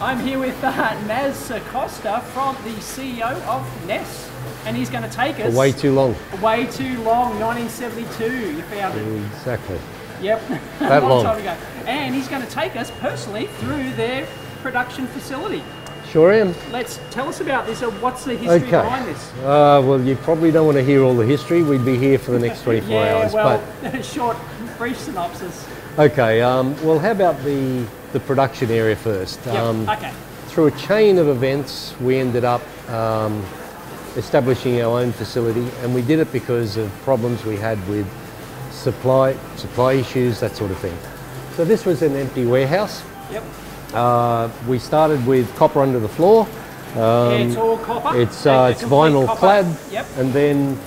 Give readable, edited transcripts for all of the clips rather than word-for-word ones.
I'm here with Ness Circosta, from the CEO of Ness, and he's going to take us... Way too long. Way too long, 1972 you found it. Exactly. Yep, That a long time ago. And he's going to take us personally through their production facility. Sure am. Let's tell us about this. What's the history behind this? Well, you probably don't want to hear all the history. We'd be here for the next 24 hours. Well, short, brief synopsis. Okay, well, how about the production area first? Okay. Through a chain of events, we ended up establishing our own facility, and we did it because of problems we had with supply issues, that sort of thing. So this was an empty warehouse. Yep. We started with copper under the floor. It's all copper. It's vinyl copper. clad. Yep. And then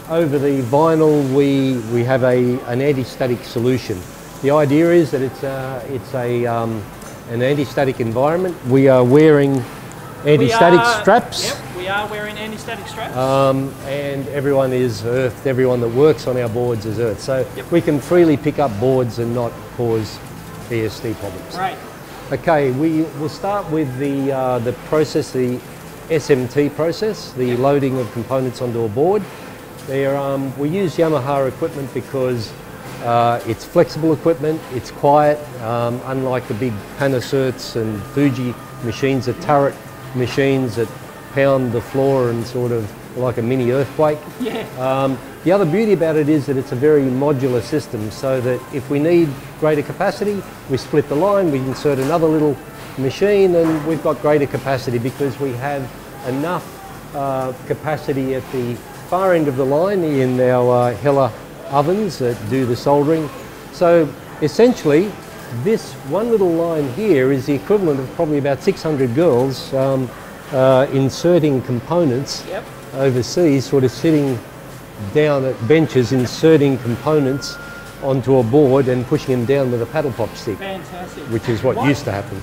over the vinyl we have an anti-static solution. The idea is that it's an anti-static environment. We are wearing anti-static straps. Yep, we are wearing anti-static straps. And everyone is earthed. Everyone that works on our boards is earthed. So we can freely pick up boards and not cause ESD problems. Right. Okay, we will start with the process, the SMT process, the loading of components onto a board. We use Yamaha equipment because it's flexible equipment, it's quiet, unlike the big Panacerts and Fuji machines, the turret machines that pound the floor and sort of like a mini earthquake. Yeah. The other beauty about it is that it's a very modular system, so that if we need greater capacity, we split the line, we insert another little machine, and we've got greater capacity because we have enough capacity at the far end of the line in our Heller ovens that do the soldering. So essentially, this one little line here is the equivalent of probably about 600 girls inserting components overseas, sort of sitting down at benches, inserting components onto a board and pushing them down with a paddle pop stick. Fantastic. Which is what used to happen.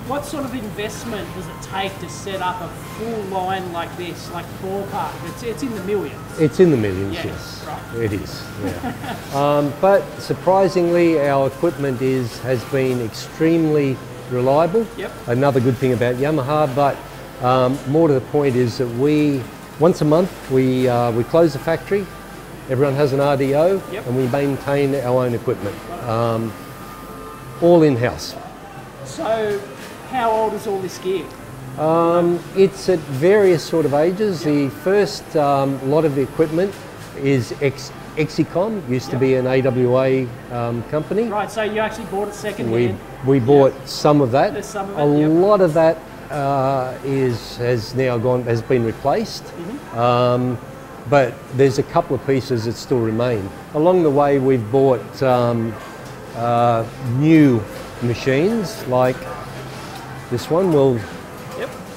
What sort of investment does it take to set up a full line like this, like ballpark? It's in the millions. It's in the millions, yes. Right. It is, yeah. But surprisingly, our equipment has been extremely reliable. Yep. Another good thing about Yamaha, but more to the point is that once a month, we close the factory, everyone has an RDO, and we maintain our own equipment, all in-house. So, how old is all this gear? It's at various sort of ages. The first lot of the equipment is Exicom, used to be an AWA company. Right, so you actually bought it second hand? We bought some of that. There's some of it, a lot of that has been replaced, but there's a couple of pieces that still remain. Along the way, we've bought new machines like this one.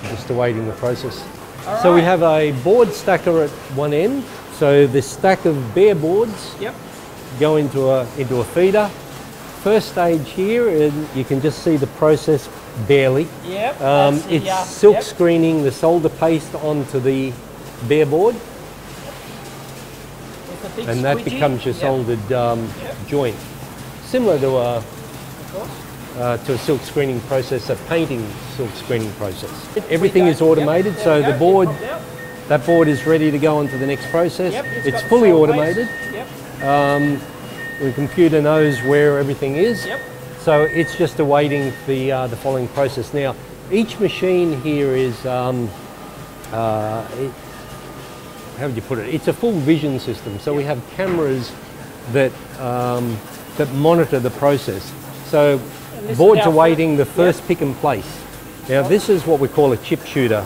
Just awaiting the process. So we have a board stacker at one end. So this stack of bare boards go into a feeder. First stage here, and you can just see the process barely. It's silk screening the solder paste onto the bare board, and that becomes your soldered joint. Similar to a silk screening process, a painting silk screening process. Everything is automated, so the board, that board is ready to go on to the next process. It's fully automated. The computer knows where everything is, so it's just awaiting the following process. Now, each machine here is, how would you put it? It's a full vision system, so we have cameras that monitor the process. So boards awaiting the first pick and place. Now this is what we call a chip shooter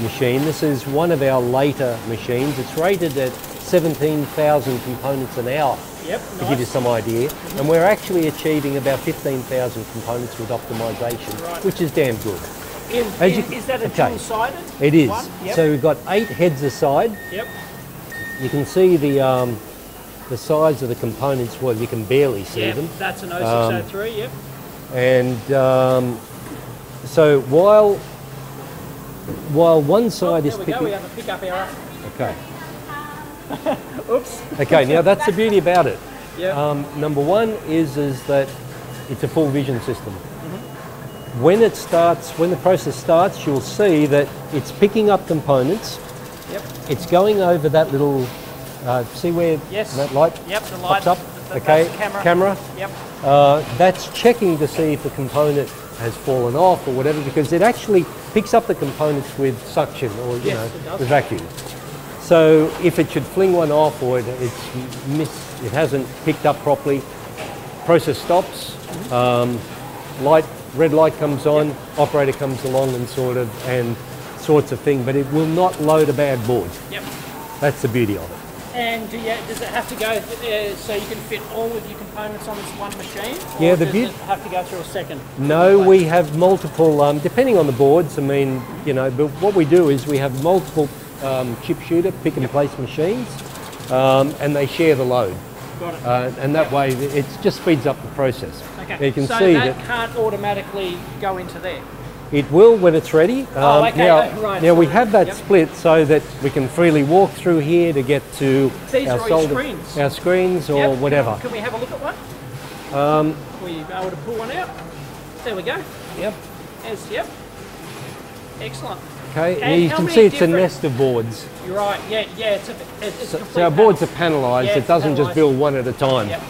machine. This is one of our later machines. It's rated at 17,000 components an hour, to give you some idea. And we're actually achieving about 15,000 components with optimization, which is damn good. Is that a dual-sided? It is. So we've got 8 heads aside. You can see the size of the components. Well, you can barely see them. That's an 0603, And so while one side is picking... we have a pickup error. Okay. Oops. Okay, now that's the beauty about it. Number one is that it's a full vision system. when it starts, when the process starts, you'll see that it's picking up components. Yep. It's going over that little, see where Yes. that light Yep, the light. pops up? That's the camera. Yep. That's checking to see if the component has fallen off or whatever, because it actually picks up the components with suction or Yes, it does. with vacuum. So if it should fling one off or it hasn't picked up properly, process stops, red light comes on, operator comes along and sorts of thing, but it will not load a bad board. Yep. That's the beauty of it. And does it have to go so you can fit all of your components on this one machine? Or Yeah, does it have to go through a second? No, we have multiple, depending on the boards, I mean, but what we do is we have multiple chip shooter, pick and place machines, and they share the load. Got it. And that way it just speeds up the process. Okay. You can so see that can't automatically go into there? It will when it's ready. Okay. Right. Now we have that split so that we can freely walk through here to get to These our are all your screens? our screens or whatever. Can we have a look at one? Will you be able to pull one out? There we go. Yep. Yep. Excellent. Okay, And you how can many see it's a different- nest of boards. You're right. Yeah. It's a complete So our boards are panelised. Yeah, It doesn't just panelised. build one at a time. Yep.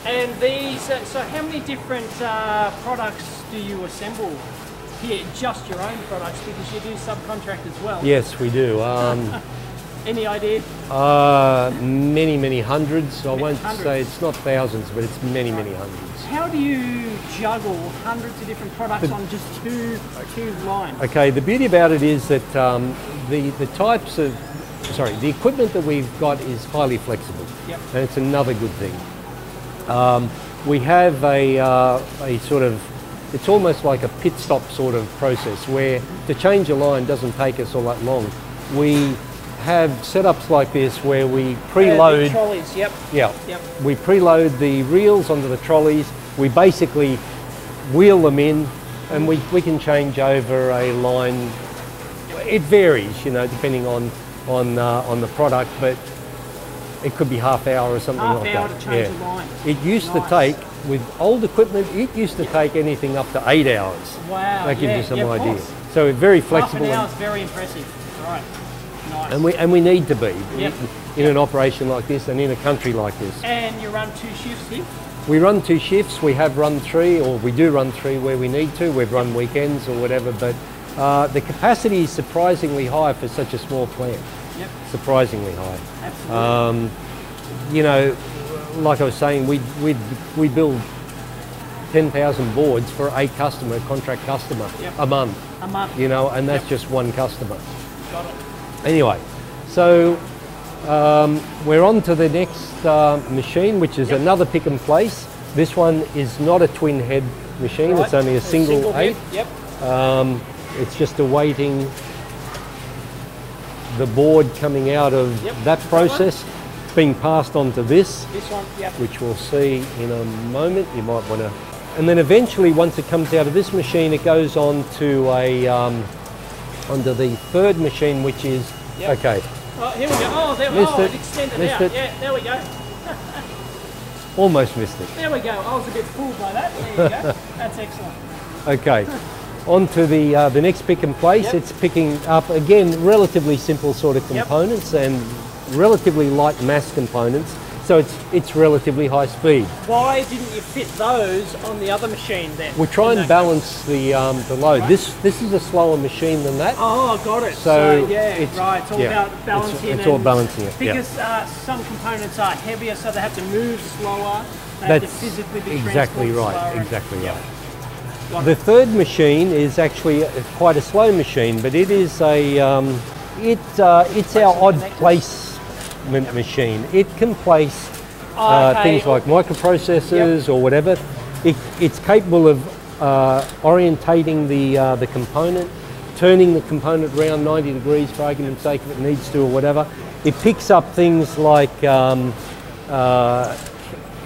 And these, so how many different products do you assemble here? Just your own products, because you do subcontract as well. Yes, we do. Any idea? Many hundreds. I won't Hundreds. say it's not thousands, but it's many hundreds. How do you juggle hundreds of different products on just two lines? Okay, the beauty about it is that the equipment that we've got is highly flexible. Yep. And it's another good thing. We have a sort of, it's almost like a pit stop sort of process where to change a line doesn't take us all that long. We have setups like this where we preload. The trolleys, yep. Yeah. Yep. We preload the reels onto the trolleys. We basically wheel them in, and we can change over a line. It varies, depending on the product, but it could be half hour or something like that. Half hour to change a line. It used to take, with old equipment, it used to take anything up to 8 hours. Wow. That gives you some of idea. course. So it's very Half flexible. an hour is very impressive. All right. Nice. And we need to be Yep. in an operation like this and in a country like this. And you run 2 shifts here? We run 2 shifts. We have run 3, or we do run 3 where we need to. We've run weekends or whatever, but the capacity is surprisingly high for such a small plant. Yep. Surprisingly high. Absolutely. Like I was saying, we build 10,000 boards for a contract customer a month. A month. And that's just one customer. Got it. Anyway, so we're on to the next machine, which is another pick and place. This one is not a twin head machine, Right. it's only a single head. 8. Yep. It's just awaiting the board coming out of that process, being passed on to this, This one, yep. which we'll see in a moment. You might want to, and then eventually, once it comes out of this machine, it goes on to onto the third machine, which is okay. Oh, here we go. Oh, there, Missed it. It extended Missed out. it. Yeah, there we go. Almost missed it. There we go. I was a bit fooled by that. There you go. That's excellent. Okay. On to the next pick and place. It's picking up, again, relatively simple sort of components and relatively light mass components, so it's relatively high speed. Why didn't you fit those on the other machine then? We try and balance the load. Right. This is a slower machine than that. Oh, got it. So it's all about balancing. It's all balancing it. Because some components are heavier, so they have to move slower. They have to physically be exactly transported right. slower. Exactly right. The third machine is actually quite a slow machine, but it is it's our odd placement machine. It can place things like microprocessors or whatever. It's capable of orientating the component, turning the component around 90 degrees for argument's sake if it needs to or whatever. It picks up things like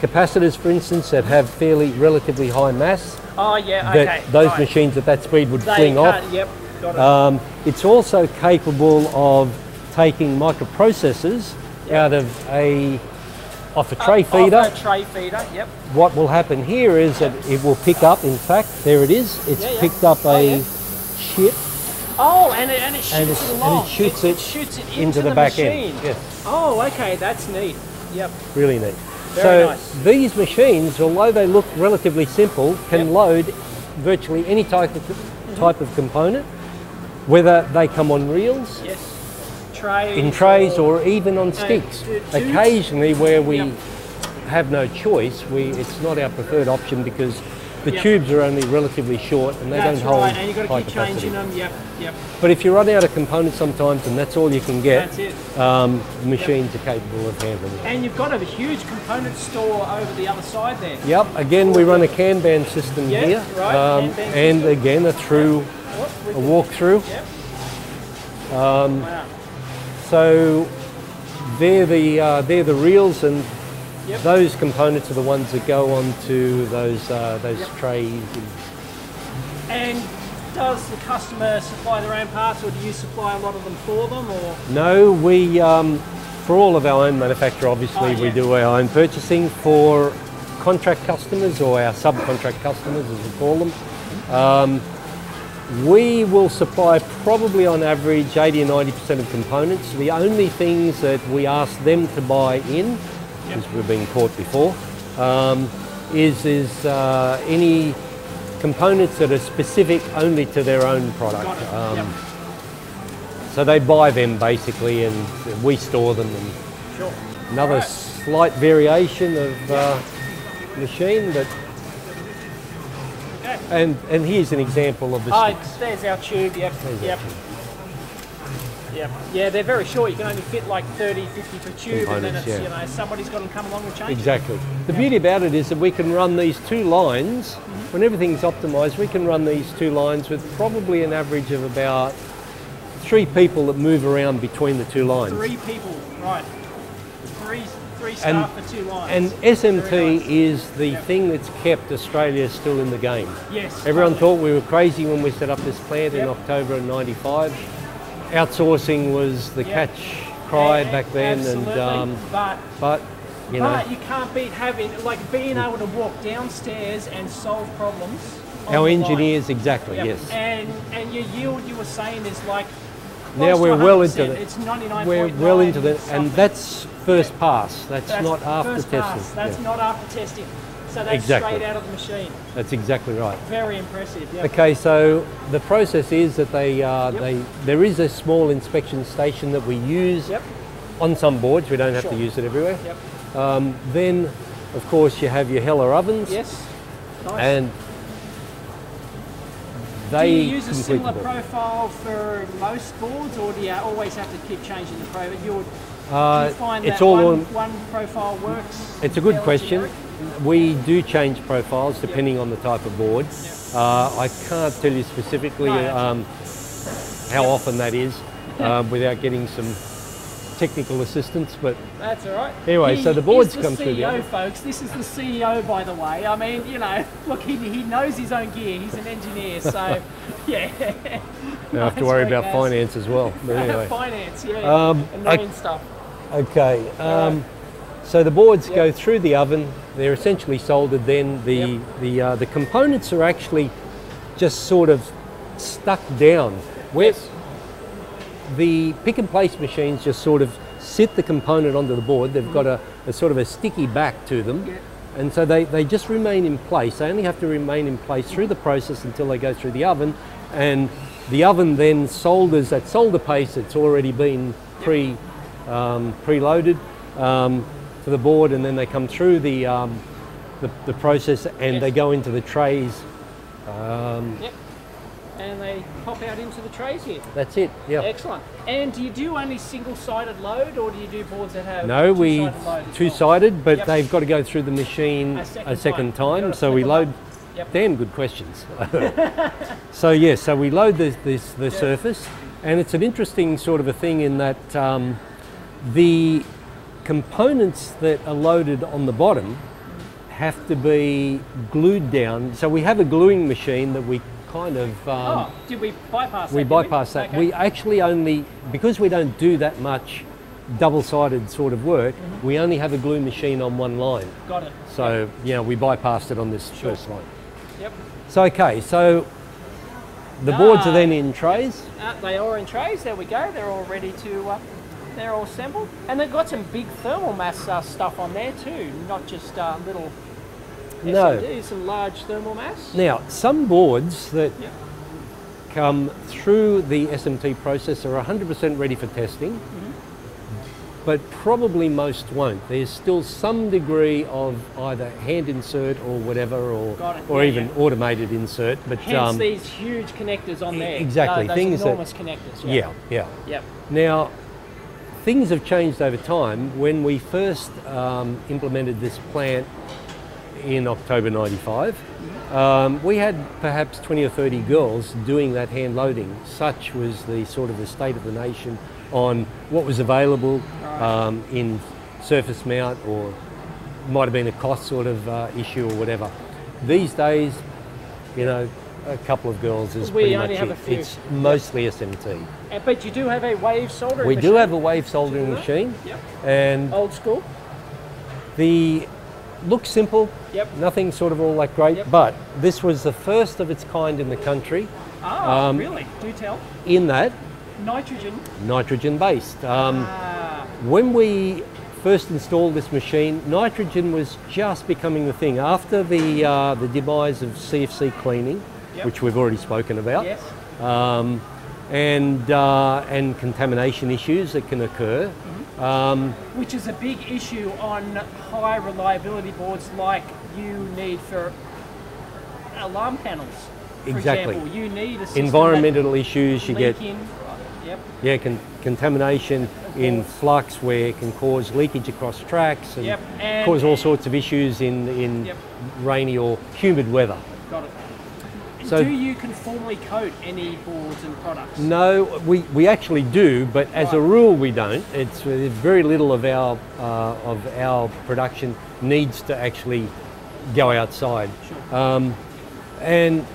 capacitors, for instance, that have relatively high mass. Oh yeah, okay. Those machines at that speed would fling off. Yep, got it. It's also capable of taking microprocessors out of a off a tray feeder. Off a tray feeder, yep. What will happen here is that it will pick up, in fact, there it is, it's picked up a chip. Oh, and it shoots it along. And it shoots it into the back machine. end. Yes. Oh, okay, that's neat. Yep. Really neat. Very nice. These machines, although they look relatively simple, can load virtually any type of component, whether they come on reels, in trays, or even on sticks. Occasionally, where we have no choice, it's not our preferred option because the tubes are only relatively short and they don't hold and you've got to high keep capacity. changing them. Yep. But if you run out of components sometimes and that's all you can get, that's it. The machines are capable of handling it. And you've got a huge component store over the other side there. Yep, again we run a Kanban system here, and again a walkthrough. Yep. Wow. So they're the reels, and those components are the ones that go onto those trays. And does the customer supply their own parts, or do you supply a lot of them for them? Or no, we for all of our own manufacture, obviously we do our own purchasing. For contract customers or our subcontract customers, as we call them, we will supply probably on average 80 or 90% of components. The only things that we ask them to buy in, because we've been caught before, is any components that are specific only to their own product. So they buy them basically, and we store them. And another slight variation of machine, but and here's an example of the sticks. There's our tube. Yep. Yeah, they're very short. You can only fit like 30, 50 per tube, and then it's, somebody's got to come along and change. Exactly. The beauty about it is that we can run these two lines, when everything's optimized, we can run these two lines with probably an average of about 3 people that move around between the two lines. 3 people, right. Three staff for 2 lines. And SMT is the thing that's kept Australia still in the game. Yes. Everyone thought we were crazy when we set up this plant in October of '95. Outsourcing was the catch cry back then, and but you can't beat being able to walk downstairs and solve problems. Our engineers, exactly, yes. And your yield, you were saying, is like now we're well into it. It's 99.9. We're well into that, and that's first pass. That's not after testing. That's not after testing. So that's straight out of the machine. That's exactly right. Very impressive. Yep. Okay, so the process is that there is a small inspection station that we use on some boards. We don't have to use it everywhere. Yep. Then, of course, you have your Heller ovens. Yes. Nice. And do you use a similar profile for most boards, or do you always have to keep changing the profile? Do you find that one profile works? It's a good question. We do change profiles depending on the type of board. I can't tell you specifically how often that is without getting some technical assistance, but that's all right. Anyway, so the boards come through the CEO, folks. This is the CEO, by the way. I mean, look, he knows his own gear. He's an engineer, so yeah. I have to worry about finance as well. But anyway. Finance, annoying stuff. Okay. So the boards go through the oven. They're essentially soldered. Then the components are actually just sort of stuck down. The pick and place machines just sort of sit the component onto the board. They've got a sort of a sticky back to them, and so they just remain in place. They only have to remain in place through the process until they go through the oven, and the oven then solders at solder paste. It's already been preloaded to the board, and then they come through the process, and they go into the trays. And they pop out into the trays here. That's it, yeah. Excellent. And do you do only single-sided load, or do you do boards that have two-sided load? Two-sided, but they've got to go through the machine a second time. So we load. Damn good questions. So we load the surface, and it's an interesting sort of a thing in that the components that are loaded on the bottom have to be glued down. So we have a gluing machine that we kind of did we bypass that? We bypass that. Okay. We actually only, because we don't do that much double-sided sort of work, we only have a glue machine on one line. Got it. So, you know, we bypassed it on this first line. Yep. So, okay, so the boards are then in trays. They are in trays, there we go. They're all ready to, they're all assembled. And they've got some big thermal mass stuff on there too, not just little SMTs, some large thermal mass. Now, some boards that come through the SMT process are 100% ready for testing, but probably most won't. There's still some degree of either hand insert or whatever, or even automated insert. But hence these huge connectors on there. Exactly, those things enormous connectors. Yep. Now, things have changed over time. When we first implemented this plant in October '95, we had perhaps 20 or 30 girls doing that hand loading. Such was the sort of the state of the nation on what was available in surface mount, or might have been a cost sort of issue or whatever. These days, you know, a couple of girls is pretty much it. It's mostly SMT. But you do have a wave soldering machine? We do have a wave soldering machine. And old school? The looks simple, nothing sort of all that great, but this was the first of its kind in the country. Oh, really? Do tell. In that nitrogen based. When we first installed this machine, nitrogen was just becoming the thing. After the demise of CFC cleaning, which we've already spoken about, and contamination issues that can occur. Which is a big issue on high reliability boards like you need for alarm panels. For example, you need a environmental issues, you get contamination in flux where it can cause leakage across tracks and cause all sorts of issues in rainy or humid weather. Got it. So, do you conformally coat any boards and products? No, we actually do, but as a rule we don't. It's very little of our production needs to actually go outside. And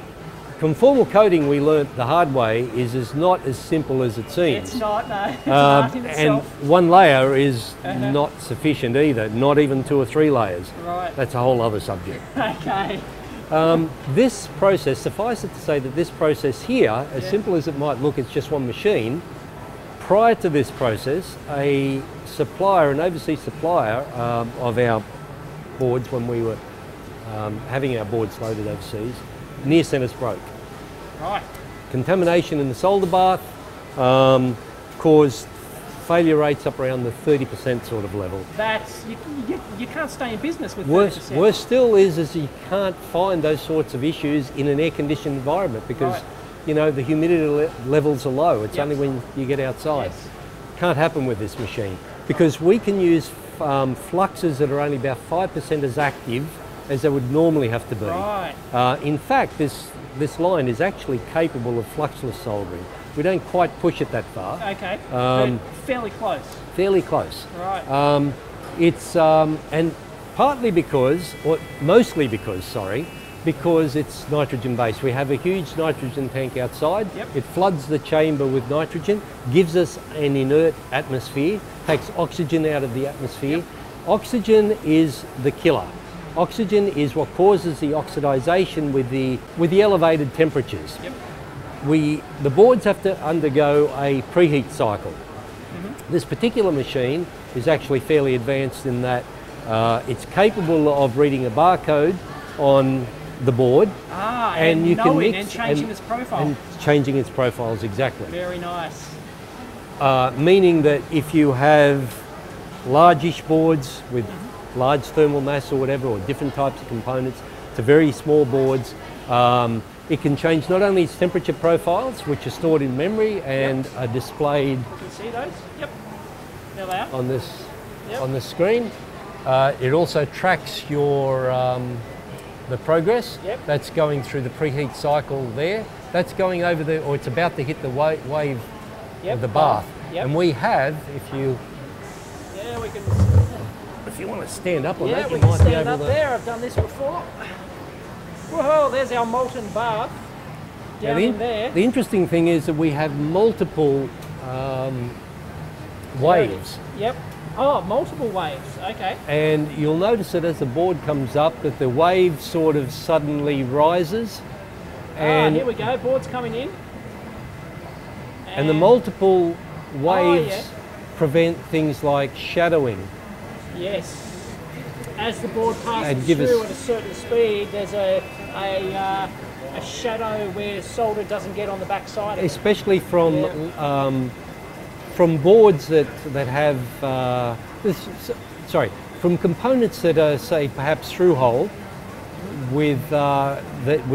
conformal coating, we learnt the hard way, is not as simple as it seems. It's not, no. It's an art in itself. And one layer is not sufficient either, not even 2 or 3 layers. Right. That's a whole other subject. Okay. This process, suffice it to say that this process here, as simple as it might look, it's just one machine. Prior to this process, a supplier, an overseas supplier of our boards, when we were having our boards loaded overseas, near centers broke. Right. Contamination in the solder bath caused failure rates up around the 30% sort of level. That's, you can't stay in business with 30%. Worse still is you can't find those sorts of issues in an air-conditioned environment because you know, the humidity levels are low. It's only when you get outside. Can't happen with this machine because we can use fluxes that are only about 5% as active as they would normally have to be. Right. In fact, this line is actually capable of fluxless soldering. We don't quite push it that far. Okay, but fairly close. Fairly close. Right. It's and partly because, or mostly because, sorry, because it's nitrogen based. We have a huge nitrogen tank outside. It floods the chamber with nitrogen, gives us an inert atmosphere, takes oxygen out of the atmosphere. Oxygen is the killer. Oxygen is what causes the oxidization with the elevated temperatures. The boards have to undergo a preheat cycle. This particular machine is actually fairly advanced in that it's capable of reading a barcode on the board, and you can mix and changing its profile. And changing its profiles, exactly. Very nice. Meaning that if you have largish boards with large thermal mass or whatever, or different types of components, to very small boards, it can change not only its temperature profiles, which are stored in memory and are displayed. You can see those? Yep. There they are. On this screen. It also tracks your the progress. That's going through the preheat cycle there. That's going over or it's about to hit the wave of the bath. And we have, if you want to stand up on that, you might be able to. Stand up there. I've done this before. Whoa, there's our molten bath down in there. The interesting thing is that we have multiple waves. Yep. Oh, multiple waves. Okay. And you'll notice that as the board comes up, that the wave sort of suddenly rises. And here we go. Board's coming in. And the multiple waves prevent things like shadowing. Yes. As the board passes through at a certain speed, there's a shadow where solder doesn't get on the back side. Especially from boards that have from components that are, say, perhaps through hole with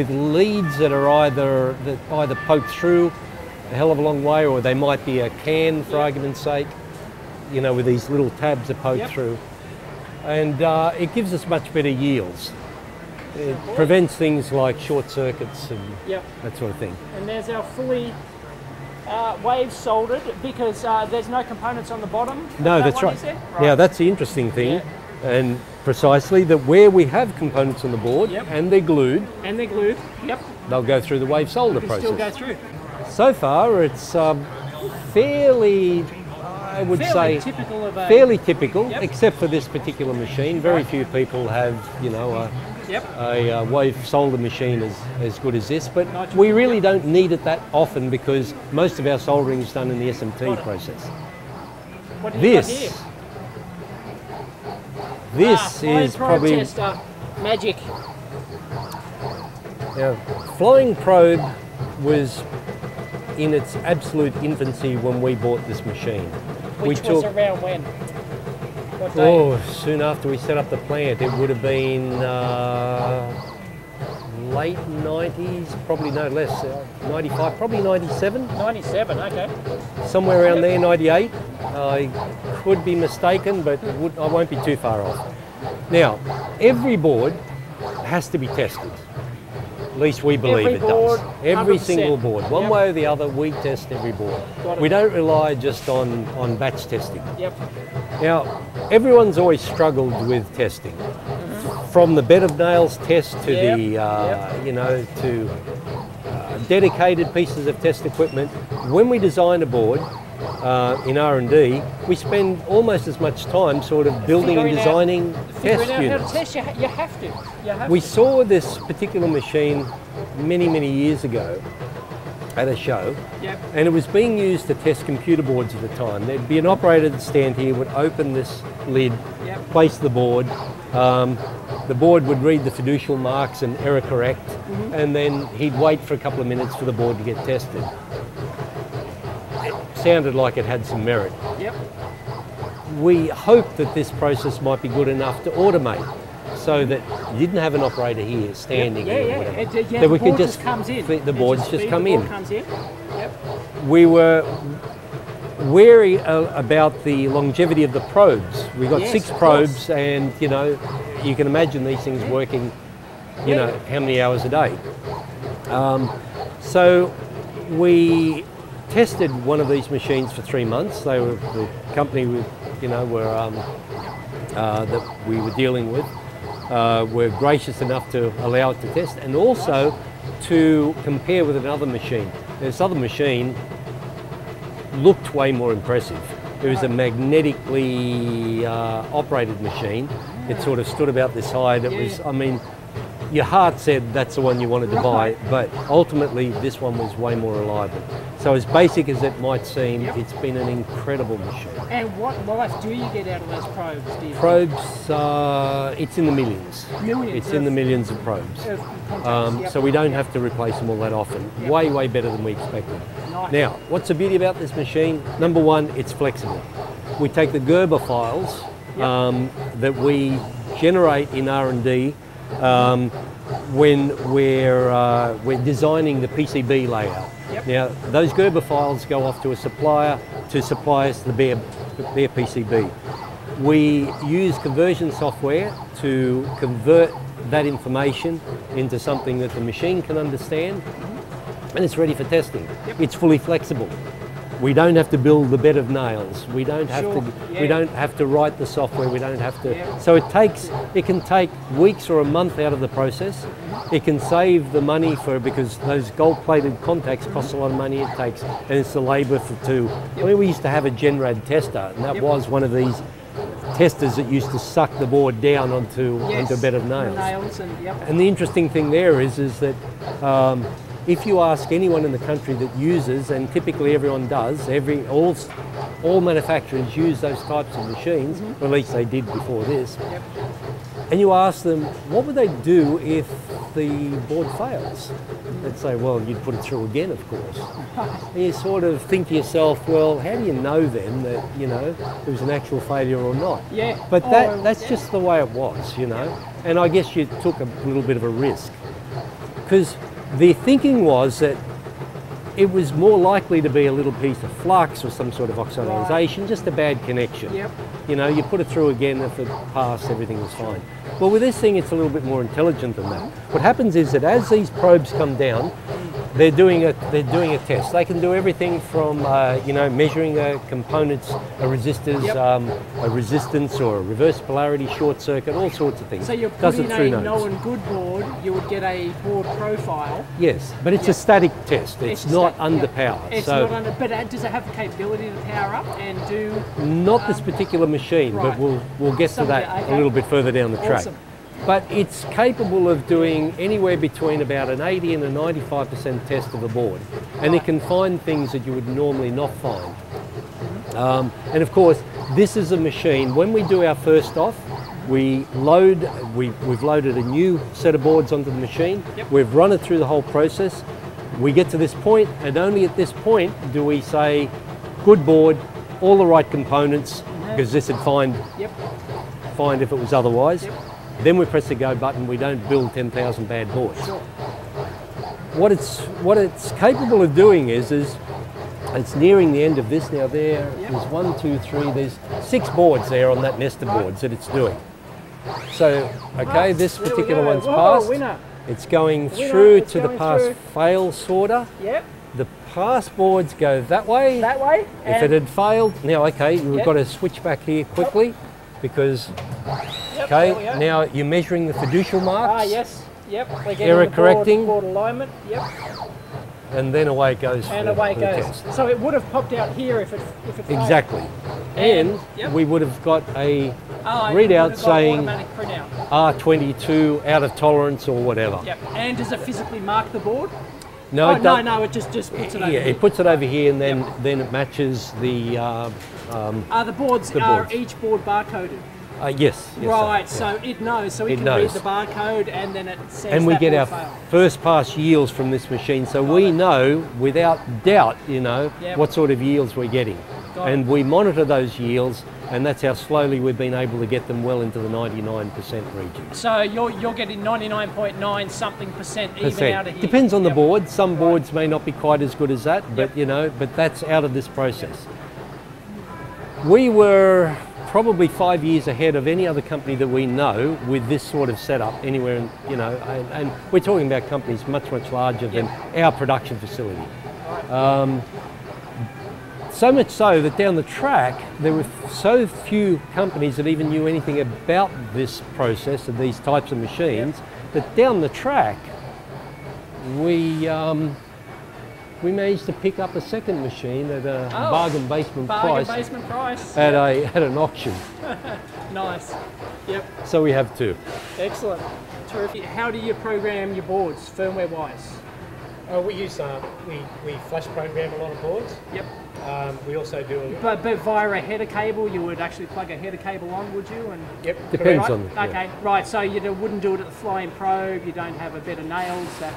leads that are either poke through a hell of a long way, or they might be a can, for argument's sake, you know, with these little tabs that poke through. And it gives us much better yields. It prevents things like short circuits and that sort of thing. And there's our fully wave soldered, because there's no components on the bottom. No, that's right. Yeah, that's the interesting thing. And precisely that where we have components on the board and they're glued. They'll go through the wave solder process. Still go through. So far, it's fairly, I would say, typical of fairly typical, except for this particular machine. Very few people have, you know, a wave solder machine as good as this, but we really don't need it that often because most of our soldering is done in the SMT process. What do you got here? This is probably magic. Now, flying probe was in its absolute infancy when we bought this machine. Which was around when? What day? Soon after we set up the plant. It would have been late 90s, probably no less, 95, probably 97. 97, okay. Somewhere around there, 98. I could be mistaken, but I won't be too far off. Now, every board has to be tested. At least we believe it does. Every single board. One way or the other, we test every board. We don't rely just on batch testing. Now, everyone's always struggled with testing. From the bed of nails test to you know, to dedicated pieces of test equipment. When we design a board in R&D, we spend almost as much time sort of building and designing test units. You have to. We saw this particular machine many years ago at a show, and it was being used to test computer boards at the time. There'd be an operator that stand here, would open this lid, place the board. The board would read the fiducial marks and error correct, and then he'd wait for a couple of minutes for the board to get tested. It sounded like it had some merit. We hoped that this process might be good enough to automate, so that you didn't have an operator here standing here, or whatever. That we could just comes in. The boards just come in. We were wary about the longevity of the probes. We got 6 probes, and you know, you can imagine these things working, you know, how many hours a day. So we tested one of these machines for 3 months. They were the company that we were dealing with. Were gracious enough to allow it to test, and also to compare with another machine. This other machine looked way more impressive. It was a magnetically operated machine. It sort of stood about this high. It was, I mean, your heart said that's the one you wanted to buy, but ultimately this one was way more reliable. So as basic as it might seem, it's been an incredible machine. And what life do you get out of those probes, do you Probes, it's in the millions. It's in the millions of probes. So we don't have to replace them all that often. Way better than we expected. Now, what's the beauty about this machine? Number one, it's flexible. We take the Gerber files that we generate in R&D when we're designing the PCB layout. Now, those Gerber files go off to a supplier to supply us the bare PCB. We use conversion software to convert that information into something that the machine can understand, and it's ready for testing. It's fully flexible. We don't have to build the bed of nails. We don't have Sure, to. We don't have to write the software. We don't have to. Yeah. So it can take weeks or a month out of the process. It can save the money because those gold-plated contacts cost a lot of money. It takes, and it's the labour to. I mean, we used to have a Genrad tester, and that was one of these testers that used to suck the board down onto a bed of nails. And the interesting thing there is that if you ask anyone in the country that uses, and typically everyone does, all manufacturers use those types of machines, or at least they did before this, and you ask them, what would they do if the board fails? They'd say, well, you'd put it through again, of course. And you sort of think to yourself, well, how do you know then that, you know, there was an actual failure or not? Yeah. But that's just the way it was, you know. And I guess you took a little bit of a risk. Because the thinking was that it was more likely to be a little piece of flux or some sort of oxidization, just a bad connection. Yep. You know, you put it through again, if it passed, everything was fine. Well, with this thing, it's a little bit more intelligent than that. What happens is that as these probes come down, they're doing a test. They can do everything from you know, measuring components, a resistor's a resistance or a reverse polarity short circuit, all sorts of things. So you're putting a known good board, you would get a board profile. Yes, but it's a static test. It's not underpowered. It's not under. But does it have the capability to power up and do? Not this particular machine, but we'll get to that a little bit further down the track. Awesome. But it's capable of doing anywhere between about an 80 and a 95% test of a board. And it can find things that you would normally not find. And of course, this is a machine, when we do our first off, we've loaded a new set of boards onto the machine. We've run it through the whole process. We get to this point, and only at this point do we say, good board, all the right components, because this would find if it was otherwise. Then we press the go button. We don't build 10,000 bad boards. Sure. What it's capable of doing is it's nearing the end of this now. There's 1, 2, 3. There's 6 boards there on that nest of boards that it's doing. So okay, this particular one's passed. Winner. It's going through to the pass-fail sorter. Yep. The pass boards go that way. That way. If it had failed, now okay, we've got to switch back here quickly because. Okay, now you're measuring the fiducial marks. Ah, yes. Yep. Error correcting. Board alignment. Yep. And then away it goes. And away it goes. Test. So it would have popped out here if it failed. Exactly. And we would have got a readout saying R22 out of tolerance or whatever. Yep. And does it physically mark the board? No, no, it just puts it over here. Yeah, it puts it over here, and then it matches the. The boards are each board barcoded. Yes. Right, so it knows, so it can read the barcode, and then it says. And we get our first pass yields from this machine, so we know without doubt, you know, what sort of yields we're getting, and we monitor those yields, and that's how slowly we've been able to get them well into the 99% region. So you're getting 99.9 something percent even out of here. Depends on the board. Some boards may not be quite as good as that, but you know, but that's out of this process. We were probably 5 years ahead of any other company that we know with this sort of setup anywhere, in, you know, and we're talking about companies much larger than our production facility. So much so that down the track there were so few companies that even knew anything about this process of these types of machines that down the track we managed to pick up a second machine at a bargain basement price at an auction. Nice. Yep. So we have 2. Excellent. Terrific. How do you program your boards, firmware wise? We use we flash program a lot of boards. Yep. We also do. But via a header cable, you would actually plug a header cable on, would you? And yep. Depends on. Okay. Right. So you wouldn't do it at the flying probe. You don't have a bed of nails that.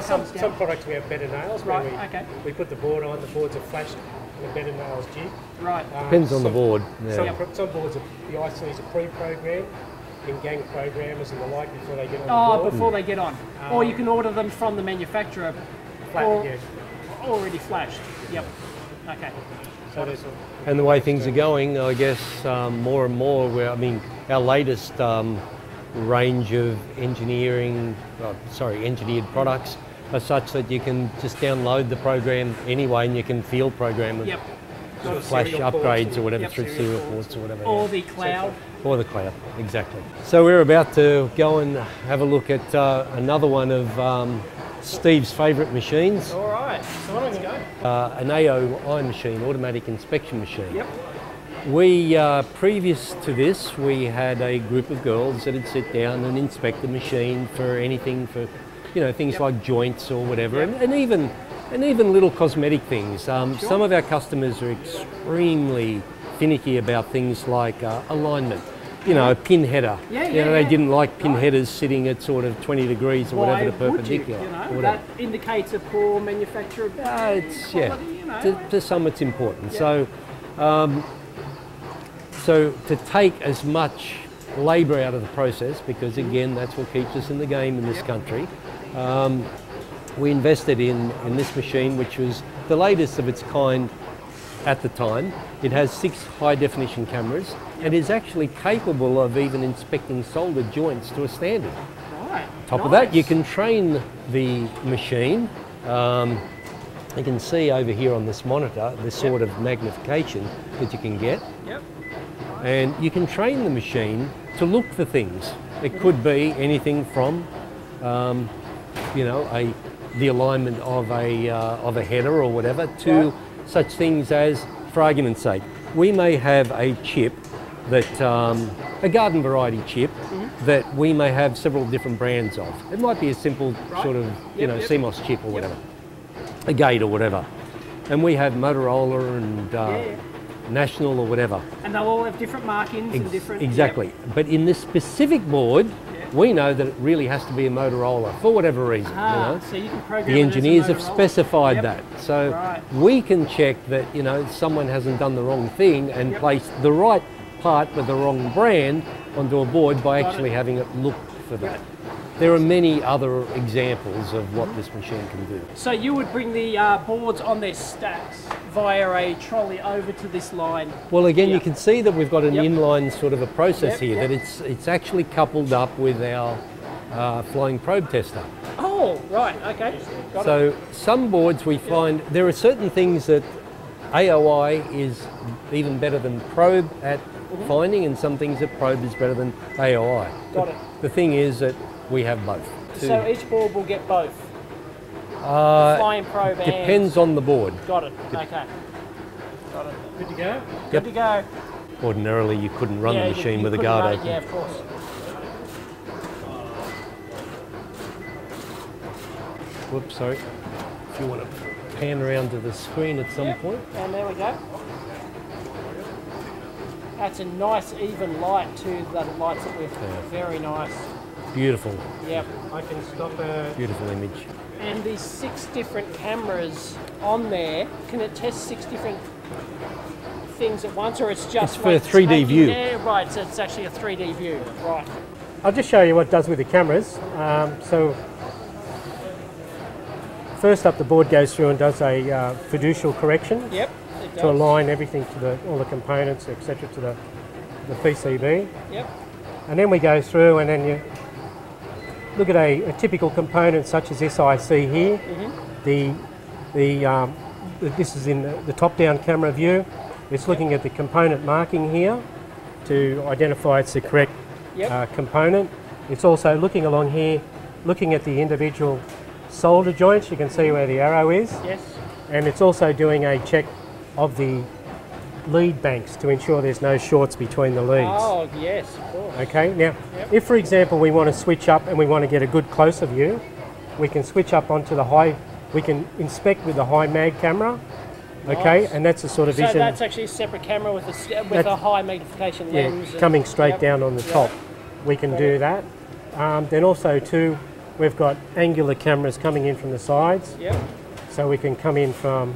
Some products we have bed of nails. Right. We put the board on. The boards are flashed. The bed of nails jig. Right. Depends on the board. Yeah. Some boards the ICs are pre-programmed in gang programmers and the like before they get on the board. Before they get on. Or you can order them from the manufacturer. Already flashed. Yep. Okay. So and the way things are going, I guess more and more. I mean, our latest range of engineered products are such that you can just download the program anyway, and you can field program it. Yep. Flash upgrades or whatever through serial ports or whatever. Or the cloud. Or the cloud, exactly. So we're about to go and have a look at another one of Steve's favourite machines. All right, so let's go. An AOI machine, automatic inspection machine. Yep. We, previous to this, we had a group of girls that would sit down and inspect the machine for anything, for, you know, things like joints or whatever, and even little cosmetic things. Some of our customers are extremely finicky about things like alignment. You know, a pin header. They didn't like pin headers sitting at sort of 20 degrees or whatever the perpendicular. That indicates a poor manufacturability. It's to some it's important. So, so to take as much labour out of the process, because again that's what keeps us in the game in this country. We invested in this machine, which was the latest of its kind at the time. It has 6 high-definition cameras and is actually capable of even inspecting solder joints to a standard. Right. Top of that, you can train the machine. You can see over here on this monitor the sort of magnification that you can get. Yep. And you can train the machine to look for things. It could be anything from, you know, the alignment of a header or whatever, to such things as, for argument's sake, we may have a chip that, a garden variety chip, that we may have several different brands of. It might be a simple sort of, you know, CMOS chip or whatever, a gate or whatever. And we have Motorola and National or whatever. And they'll all have different markings and different... Exactly. But in this specific board, we know that it really has to be a Motorola for whatever reason. You know? So you can program the engineers have specified that. So Right. we can check that, you know, someone hasn't done the wrong thing and placed the right part with the wrong brand onto a board by actually having it look for that. There are many other examples of what this machine can do. So you would bring the boards on their stacks via a trolley over to this line? Well, again, you can see that we've got an inline sort of a process here, that it's actually coupled up with our flying probe tester. Oh, right, okay. Got so it. some boards we find, there are certain things that AOI is even better than probe at finding, and some things that probe is better than AOI. Got it. The thing is that we have both. So each board will get both? Flying probe and... Depends on the board. Got it, okay. Got it. Good to go? Good to go. Ordinarily you couldn't run the machine with a guard open. Yeah, of course. Whoops, sorry. If you want to pan around to the screen at some point. And there we go. That's a nice even light too, that lights it with. Very nice. Beautiful. Yep. I can stop a... Beautiful image. And these 6 different cameras on there, can it test 6 different things at once, or it's just... It's for a 3D view. Yeah, right, so it's actually a 3D view, right. I'll just show you what it does with the cameras. So first up, the board goes through and does a fiducial correction. Yep, it does. To align everything to all the components, etc., to the PCB. Yep. And then we go through and then you look at a typical component such as this IC here. This is in the top-down camera view. It's looking at the component marking here to identify it's the correct component. It's also looking along here, looking at the individual solder joints. You can see where the arrow is. Yes. And it's also doing a check of the lead banks to ensure there's no shorts between the leads. Oh, yes, of course. Okay, now, if for example we want to switch up and we want to get a good closer view, we can switch up onto the high, we can inspect with the high mag camera, okay, and that's the sort of vision. So that's actually a separate camera with a high magnification lens. Coming straight down on the top. We can do that. Then also too, we've got angular cameras coming in from the sides. Yep. So we can come in from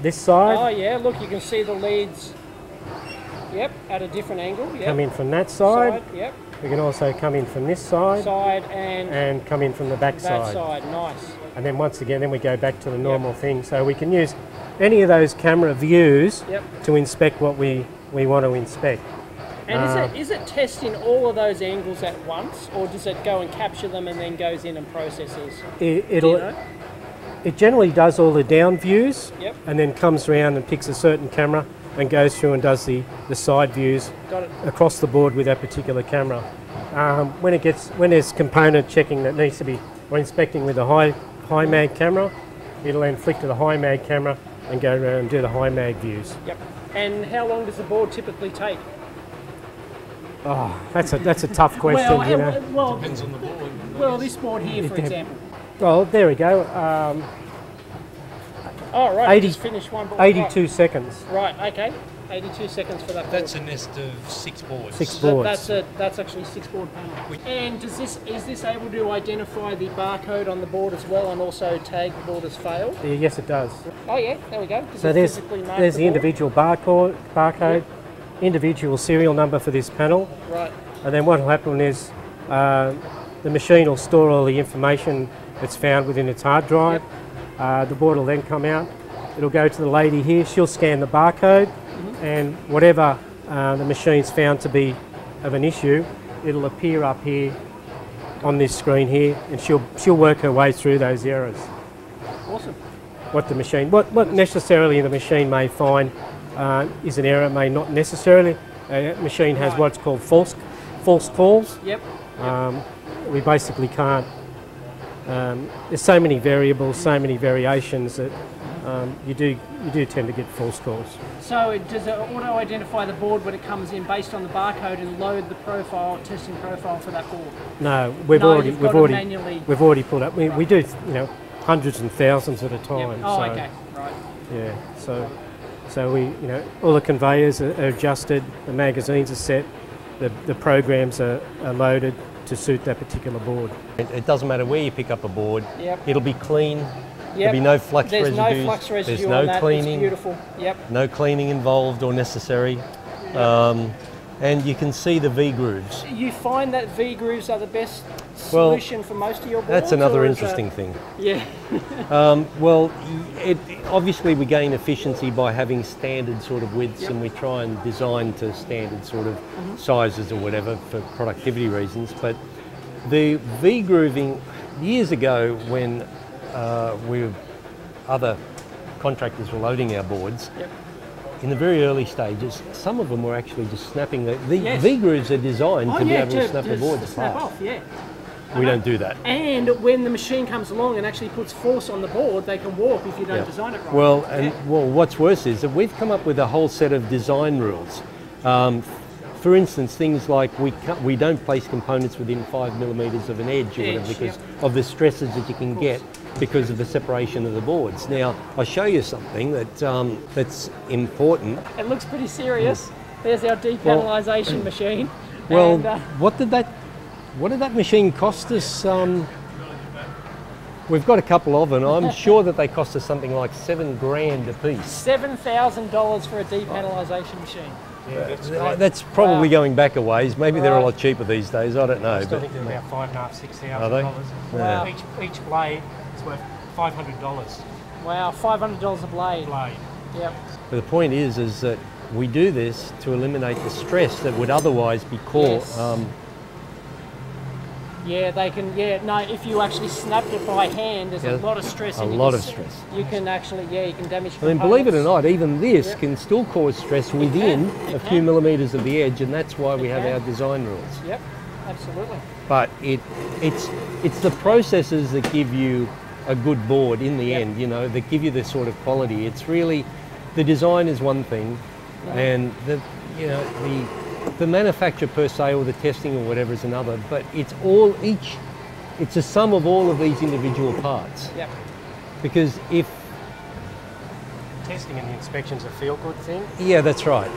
this side. Oh yeah, look, you can see the leads. Yep, at a different angle. Yep. Come in from that side. Yep. We can also come in from this side. And come in from the back side. That side, nice. And then once again, then we go back to the normal thing. So we can use any of those camera views to inspect what we want to inspect. And is it testing all of those angles at once, or does it go and capture them and then goes in and processes? It generally does all the down views, and then comes around and picks a certain camera and goes through and does the side views across the board with that particular camera. When there's component checking that needs to be, or inspecting with a high mag camera, it'll then flick to the high mag camera and go around and do the high mag views. Yep. And how long does the board typically take? Oh, that's a tough question. Well, depends on the board. Well, this board here, for example. Well, there we go. Oh, right. 80, just finished one board. 82 seconds. Right. Okay. 82 seconds for that board. That's a nest of 6 boards. 6 boards. That's actually 6 board panel. And is this able to identify the barcode on the board as well, and also tag the board as failed? Yes, it does. Oh yeah, there we go. So there's the individual barcode, individual serial number for this panel. Right. And then what will happen is the machine will store all the information that's found within its hard drive. The board will then come out. It'll go to the lady here. She'll scan the barcode, and whatever the machine's found to be of an issue, it'll appear up here on this screen here, and she'll work her way through those errors. Awesome. What necessarily the machine may find is an error, may not necessarily. A machine has what's called false calls. Yep. We basically can't. There's so many variables, so many variations that you do tend to get false calls. So does it auto-identify the board when it comes in based on the barcode and load the testing profile for that board? No, we've already pulled up. We do hundreds and thousands at a time. Yep. Oh, okay, right. Yeah, so we all the conveyors are adjusted, the magazines are set, the programs are loaded to suit that particular board. It doesn't matter where you pick up a board, Yep. it'll be clean. There'll be no flux residues. There's no flux residue There's no on that. cleaning. It's beautiful. Yep. No cleaning involved or necessary. And you can see the V-grooves. You find that V-grooves are the best solution for most of your boards? That's another interesting thing. Yeah. Obviously we gain efficiency by having standard sort of widths, and we try and design to standard sort of sizes or whatever for productivity reasons. But the V-grooving, years ago when other contractors were loading our boards, in the very early stages, some of them were actually just snapping. The V-grooves are designed to be able to snap the boards snap apart. off, yeah. We don't do that. And when the machine comes along and actually puts force on the board, they can warp if you don't design it right. Well, what's worse is that we've come up with a whole set of design rules. For instance, things like we don't place components within 5 millimeters of an edge or whatever because of the stresses that you can get because of the separation of the boards. Now, I'll show you something that's important. It looks pretty serious. There's our depanelization machine. Well, what did that machine cost us? We've got a couple of them. I'm sure that they cost us something like $7 grand a piece. $7,000 for a depanelization machine. Yeah, that's probably going back a ways. Maybe they're a lot cheaper these days. I don't know. I think they're about $5,500–6,000. Are they? Yeah. Each blade is worth $500. Wow, $500 a blade. Yep. But the point is that we do this to eliminate the stress that would otherwise be caused. Yeah, they can. Yeah, no. If you actually snapped it by hand, there's a lot of stress. A lot of stress. You can actually, you can damage. I mean, believe it or not, even this can still cause stress within a few millimeters of the edge, and that's why we have our design rules. Yep, absolutely. But it's the processes that give you a good board in the end. That give you this sort of quality. It's really the design is one thing, and the manufacture per se or the testing or whatever is another, but it's a sum of all of these individual parts. Yep. Because if testing and the inspection's a feel-good thing. Yeah, that's right.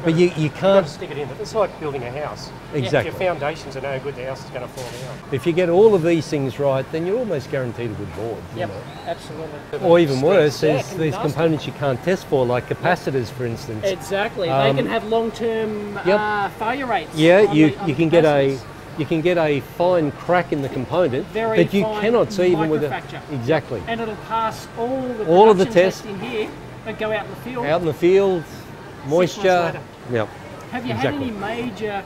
But you can't... You've got to stick it in. It's like building a house. Exactly. If your foundations are no good, the house is going to fall down. If you get all of these things right, then you're almost guaranteed a good board. Yep, absolutely. Or even worse, there's these components you can't test for, like capacitors, for instance. Exactly. They can have long-term failure rates. Yeah, you can get a fine crack in the component that you cannot see even with a... Exactly. And it'll pass all of the tests in here, but go out in the field. Out in the field, moisture. Yep. Have you had any major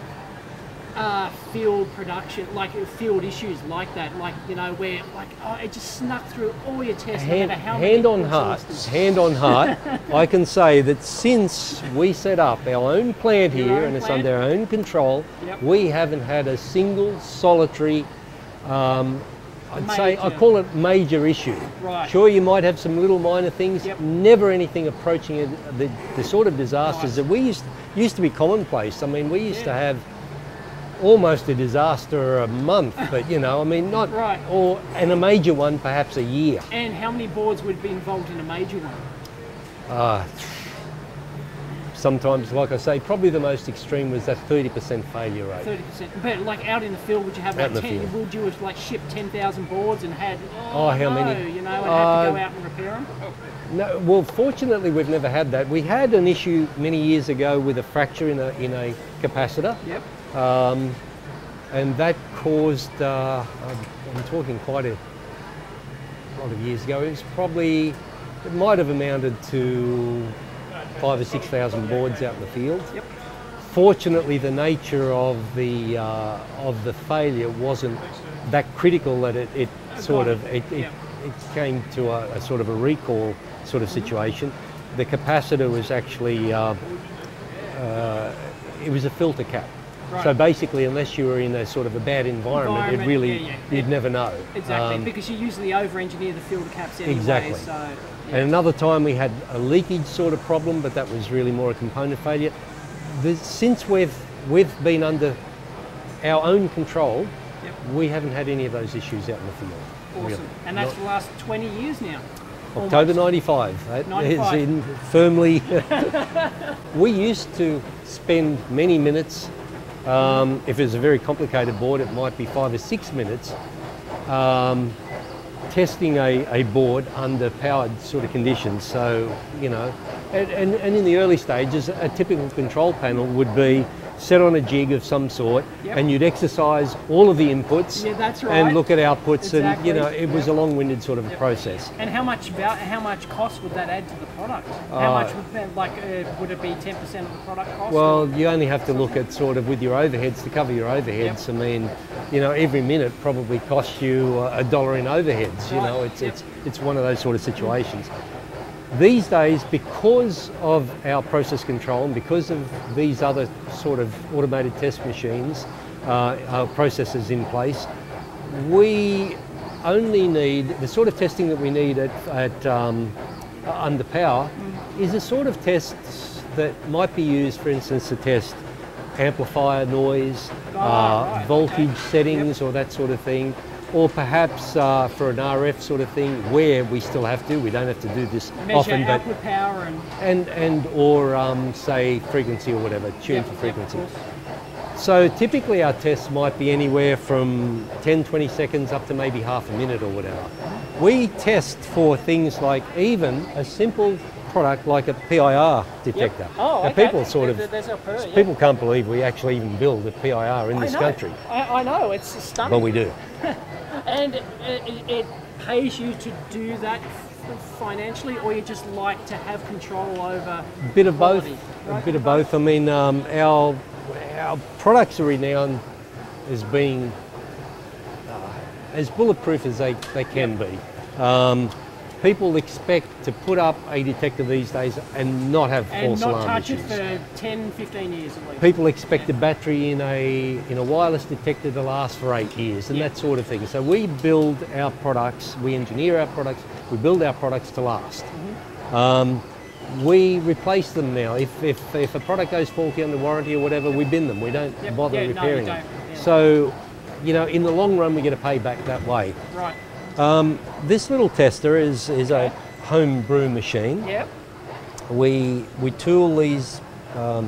field production, like field issues like that, like, you know, where like, oh, it just snuck through all your tests? Hand on heart, I can say that since we set up our own plant here and it's under our own control, we haven't had a single solitary, I call it major issue. Right. Sure, you might have some little minor things, never anything approaching the sort of disasters that we used to be commonplace. I mean, we used to have almost a disaster a month, but you know, I mean, not and a major one perhaps a year. And how many boards would be involved in a major one? Sometimes, like I say, probably the most extreme was that 30% failure rate. 30%. But like out in the field, would you have like 10? Would you have like shipped 10,000 boards and had how many? You know, and had to go out and repair them? No, well, fortunately, we've never had that. We had an issue many years ago with a fracture in a capacitor. Yep. And that caused, I'm talking quite a lot of years ago, it might have amounted to 5,000 or 6,000 boards out in the field. Yep. Fortunately, the nature of the failure wasn't that critical that it came to a sort of a recall sort of situation. The capacitor was actually, it was a filter cap. Right. So basically, unless you were in a sort of a bad environment it really, you'd never know. Exactly, because you usually over-engineer the filter caps anyway. Exactly. So, and another time we had a leakage sort of problem, but that was really more a component failure. Since we've been under our own control, we haven't had any of those issues out in the field. Awesome. Really. And that's the last 20 years now? October 95. That 95. Is in firmly. We used to spend many minutes, if it's a very complicated board, it might be 5 or 6 minutes, testing a board under powered sort of conditions. So, you know, and in the early stages, a typical control panel would be set on a jig of some sort, and you'd exercise all of the inputs and look at outputs, and you know, it was a long-winded sort of a process. And how much cost would that add to the product? How much would that, would it be 10% of the product cost? Well, you only have to look at sort of with your overheads to cover your overheads. I mean, you know, every minute probably costs you $1 in overheads. You know, it's one of those sort of situations. These days, because of our process control and because of these other sort of automated test machines, our processes in place, we only need the sort of testing that we need at under power is a sort of tests that might be used, for instance, to test amplifier noise, voltage settings, or that sort of thing. Or perhaps for an RF sort of thing, where we still have to, we don't have to do this often, but output power or say frequency or whatever, tune for frequency. So typically our tests might be anywhere from 10-20 seconds up to maybe half a minute or whatever. We test for things like even a simple product like a PIR detector. Oh, now, okay. People sort of people can't believe we actually even build a PIR in this country. I know, it's stunning. Well, we do. And it pays you to do that financially, or you just like to have control over a bit of quality, both. Right? A bit of both. I mean, our products are renowned as being as bulletproof as they can be. People expect to put up a detector these days and not have false alarm issues. And not touch it for 10, 15 years at least. People expect the battery in a wireless detector to last for 8 years and that sort of thing. So we build our products, we engineer our products, we build our products to last. We replace them now. If a product goes faulty under warranty or whatever, we bin them. We don't bother repairing them. So, you know, in the long run, we get a payback that way. Right. This little tester is a home brew machine. Yep. We tool these. I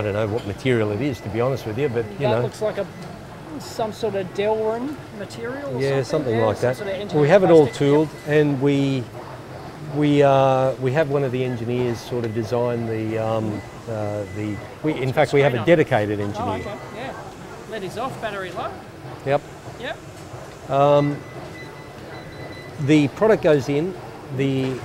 don't know what material it is, to be honest with you, but you know. That looks like some sort of Delrin material. Or something like that. Sort of we have it all tooled, and we have one of the engineers sort of design in fact we have a dedicated engineer. Oh, okay. Yeah. Lead is off, battery low. Yep. Yep. The product goes in, the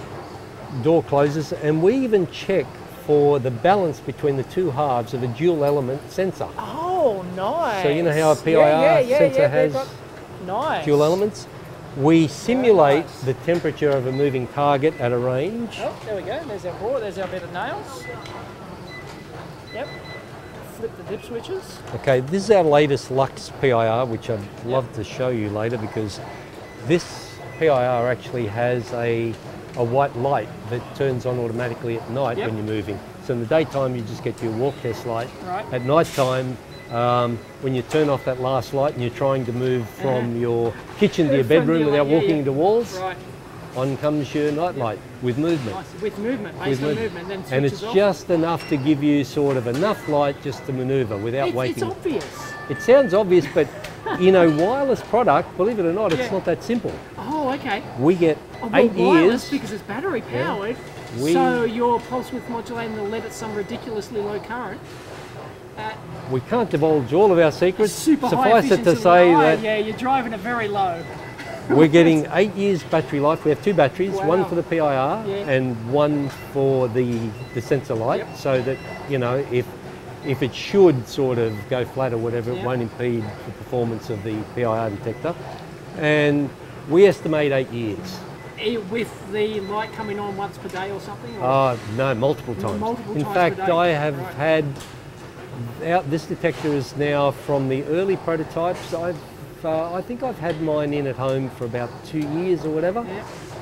door closes, and we even check for the balance between the two halves of a dual element sensor. Oh, nice. So you know how a PIR sensor has dual elements? We simulate the temperature of a moving target at a range. Oh, there we go. There's our board. There's our bit of nails. Yep. Flip the dip switches. Okay, this is our latest Luxe PIR, which I'd love to show you later, because this PIR actually has a white light that turns on automatically at night when you're moving. So in the daytime you just get your walk test light. Right. At night time, when you turn off that last light and you're trying to move from your kitchen to your bedroom without walking into walls, on comes your night light with movement. Nice. With movement, based on movement, then and it's off. just enough to give you sort of enough light just to manoeuvre without waking. It's obvious. It sounds obvious, but in a wireless product, believe it or not, it's not that simple. Oh, okay. We get 8 wireless years. because it's battery powered. So your pulse width modulating will let it some ridiculously low current. We can't divulge all of our secrets. Super Suffice high it to say that you're driving it very low. we're getting 8 years battery life. We have 2 batteries, one for the PIR and one for the sensor light, so that, you know, if it should sort of go flat or whatever, it won't impede the performance of the PIR detector. And we estimate 8 years. With the light coming on once per day or something? Or? No, multiple times. Multiple In times fact, per day. I have had, this detector is now from the early prototypes. I think I've had mine in at home for about 2 years or whatever.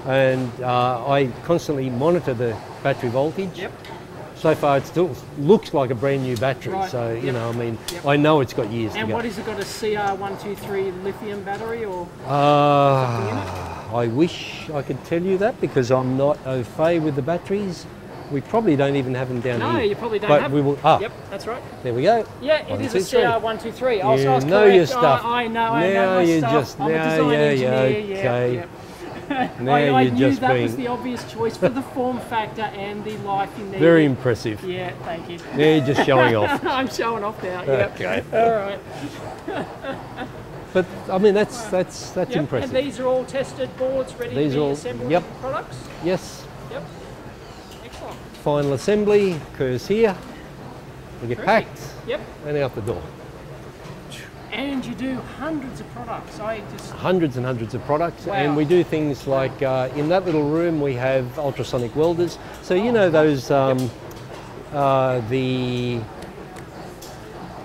And I constantly monitor the battery voltage. So far it still looks like a brand new battery, so you know, I mean, I know it's got years to go. And what has it got, a CR123 lithium battery or? I wish I could tell you that, because I'm not au fait with the batteries. We probably don't even have them down here. No, you probably don't but have we will. Yep, that's right. There we go. Yeah, it is a CR123. I was You correct. know your stuff. I know Now my you stuff. just, I'm a now, design engineer. okay. Now I you're knew just that being was the obvious choice for the form factor and the life in there. very impressive. Yeah, thank you. Now you're just showing off. I'm showing off now. Yep. Okay. All right. But I mean, that's impressive. And these are all tested boards ready to be assembled products? Yes. Yep. Excellent. Final assembly occurs here. We get packed and out the door. And you do hundreds of products. Hundreds and hundreds of products. Wow. And we do things like, in that little room we have ultrasonic welders. So you know those, the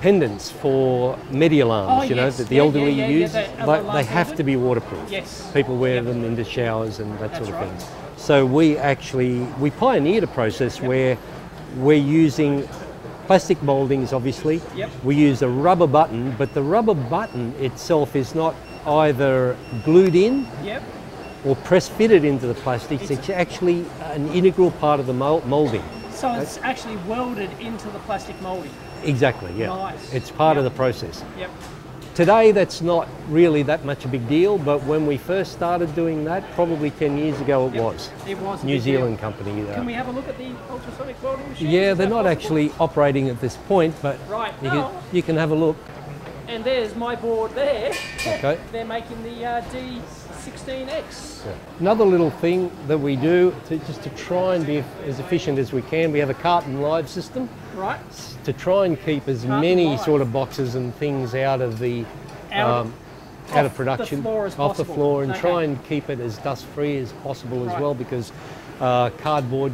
pendants for Medi-alarms, you know, that the elderly use, they have to be waterproof. Yes. People wear them into showers and that sort of thing. So we pioneered a process where we're using plastic mouldings, obviously. We use a rubber button, but the rubber button itself is not either glued in or press fitted into the plastics. It's actually an integral part of the moulding. So it's actually welded into the plastic moulding. Exactly, yeah. Nice. It's part of the process. Yep. Today that's not really that much a big deal, but when we first started doing that, probably 10 years ago it was. It was a New big Zealand deal. company. Can we have a look at the ultrasonic welding machine? Yeah, they're not actually operating at this point, but you can have a look. And there's my board there. Okay. They're making the D16X. Another little thing that we do just to try and be as efficient as we can, we have a carton live system. Right. To try and keep as many sort of boxes and things out of the out of production, off the floor, and try and keep it as dust free as possible as well, because cardboard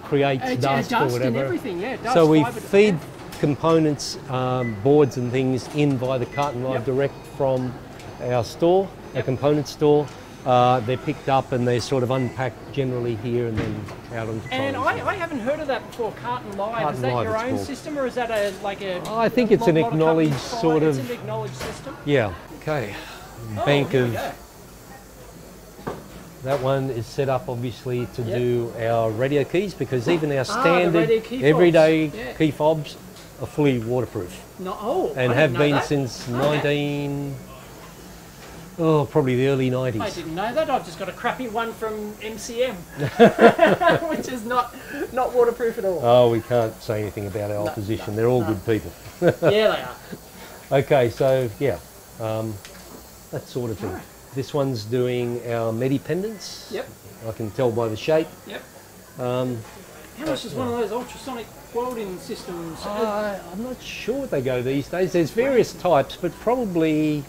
creates dust or whatever. And everything, dust, so we feed components, boards and things in via the carton live direct from our store, our component store. They're picked up and they're sort of unpacked generally here and then out on the trolley. And I haven't heard of that before, Carton Live. Is that your own system, or is that I think it's an acknowledged sort of... It's an acknowledged system? Yeah. Okay. Bank of... That one is set up obviously to do our radio keys, because even our standard everyday key fobs are fully waterproof. And have been since probably the early 90s. I didn't know that. I've just got a crappy one from MCM, which is not waterproof at all. Oh, we can't say anything about our opposition. They're all good people. Yeah, they are. Okay, so that sort of thing. This one's doing our Medi pendants. Yep. I can tell by the shape. Yep. How much is one of those ultrasonic welding systems? I'm not sure what they go these days. There's various types, but probably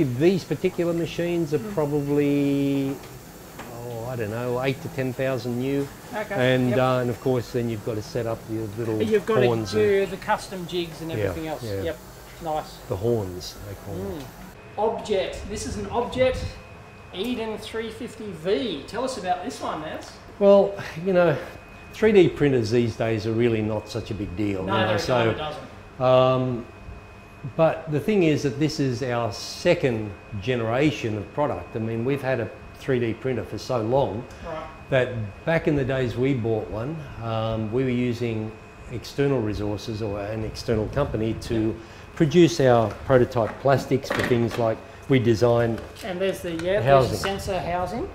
these particular machines are probably, I don't know, 8 to 10,000 new. Okay. And and of course, then you've got to set up your little You've got horns. to do the custom jigs and everything else. Yeah. Yep. Nice. The horns, they call them. Objet. This is an Objet Eden 350V. Tell us about this one, Ness. Well, you know, 3D printers these days are really not such a big deal. No, you know, it doesn't. But the thing is that this is our second generation of product. I mean, we've had a 3D printer for so long that back in the days we bought one, we were using external resources or an external company to produce our prototype plastics for things like we design. And there's the there's the sensor housing.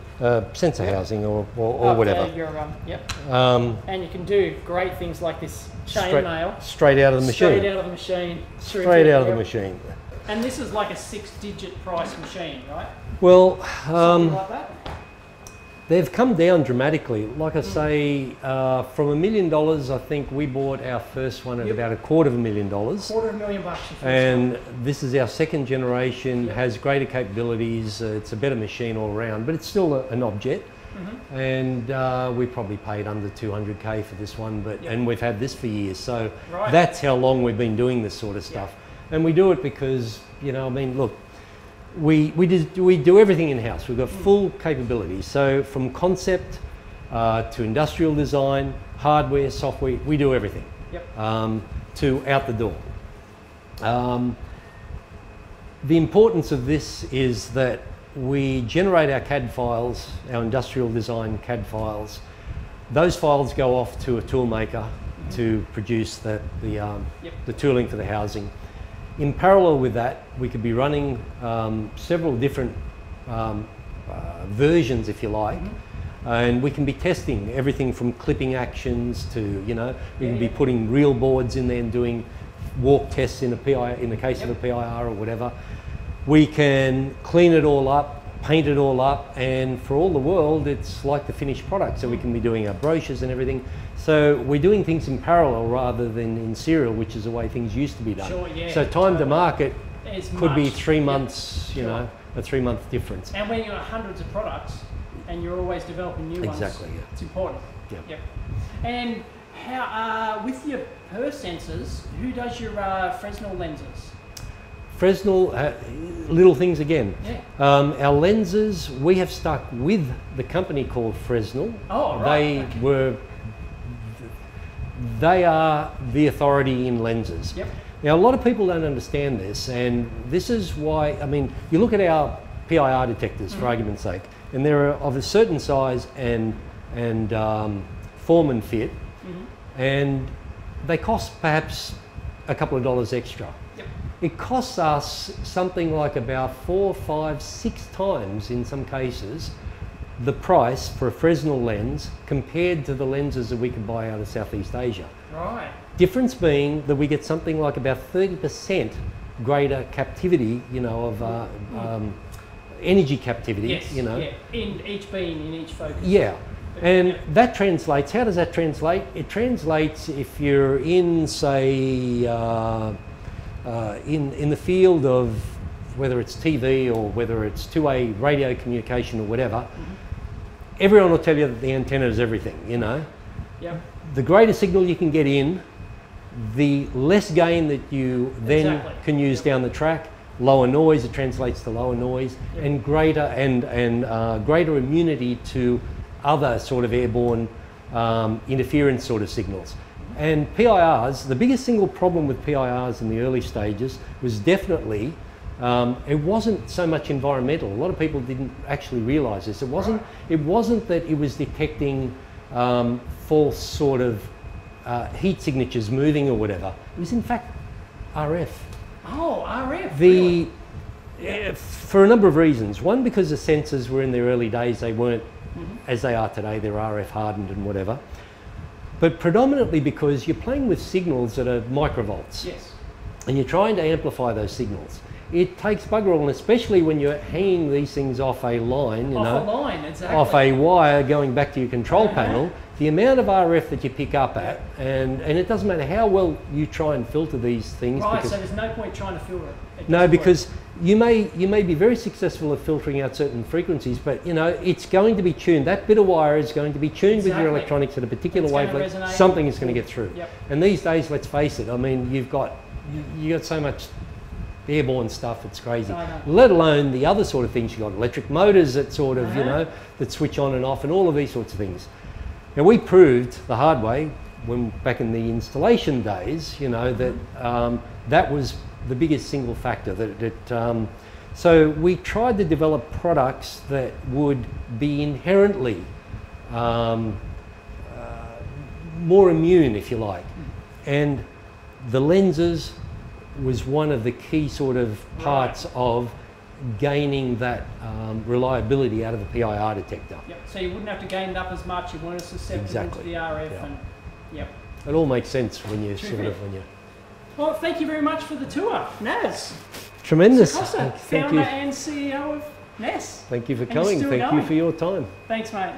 Sensor housing or whatever. And you can do great things like this chainmail. Straight out of the machine. Straight out of the machine. Straight out of the machine. And this is like a 6-digit price machine, right? Well, something like that? They've come down dramatically. Like I say, from $1 million, I think we bought our first one at about $250,000. $250,000. And this is our second generation, has greater capabilities. It's a better machine all around, but it's still an Objet. And we probably paid under 200K for this one, but and we've had this for years. So that's how long we've been doing this sort of stuff. And we do it because, you know, I mean, look, we do everything in-house. We've got full capabilities. So from concept to industrial design, hardware, software, we do everything to out the door. The importance of this is that we generate our CAD files, our industrial design CAD files. Those files go off to a tool maker to produce the tooling for the housing. In parallel with that, we could be running several different versions, if you like, and we can be testing everything from clipping actions to, you know, we can be putting real boards in there and doing walk tests in a PI, in the case of a PIR or whatever. We can clean it all up, paint it all up, and for all the world, it's like the finished product. So we can be doing our brochures and everything. So we're doing things in parallel rather than in serial, which is the way things used to be done. So time to market could be 3 months, you know, a 3-month difference. And when you've got hundreds of products and you're always developing new ones, it's important. And how, with your PIR sensors, who does your Fresnel lenses? Fresnel, little things again. Our lenses, we have stuck with the company called Fresnel. They are the authority in lenses. Now, a lot of people don't understand this, and this is why, I mean, you look at our PIR detectors, for argument's sake, and they're of a certain size and form and fit, and they cost perhaps a couple of dollars extra. It costs us something like about 4, 5, 6 times in some cases the price for a Fresnel lens compared to the lenses that we can buy out of Southeast Asia. Difference being that we get something like about 30% greater captivity, you know, of energy captivity, you know. In each beam, in each focus. And that translates, how does that translate? It translates if you're in, say, in the field of whether it's TV or whether it's two-way radio communication or whatever, everyone will tell you that the antenna is everything, you know. The greater signal you can get in, the less gain that you then can use down the track, lower noise, it translates to lower noise, and greater greater immunity to other sort of airborne interference sort of signals. And PIRs, the biggest single problem with PIRs in the early stages was definitely, it wasn't so much environmental. A lot of people didn't actually realise this. It wasn't that it was detecting false sort of heat signatures moving or whatever. It was in fact RF. Oh, RF. For a number of reasons. One, because the sensors were in their early days, they weren't as they are today. They're RF hardened and whatever. But predominantly because you're playing with signals that are microvolts. And you're trying to amplify those signals. it takes bugger all, and especially when you're hanging these things off a line, you know, a line, exactly. off a wire going back to your control panel, the amount of RF that you pick up at, and it doesn't matter how well you try and filter these things. Right, so there's no point trying to filter it. No, because you may be very successful at filtering out certain frequencies, but you know, it's going to be tuned. That bit of wire is going to be tuned with your electronics at a particular wavelength. Something is going to get through. Yep. And these days, let's face it, I mean, you got so much airborne stuff, it's crazy. Let alone the other sort of things. You've got electric motors that sort of, you know, that switch on and off and all of these sorts of things. Now, we proved the hard way back in the installation days, you know, that that was the biggest single factor. So we tried to develop products that would be inherently more immune, if you like. And the lenses was one of the key sort of parts of gaining that reliability out of the PIR detector. Yep. So you wouldn't have to gain it up as much. You weren't as susceptible to the RF. And, it all makes sense when you Well, thank you very much for the tour, Ness. Tremendous. Circosta, founder and CEO of Ness. Thank you for coming. Thank you for your time. Thanks, mate.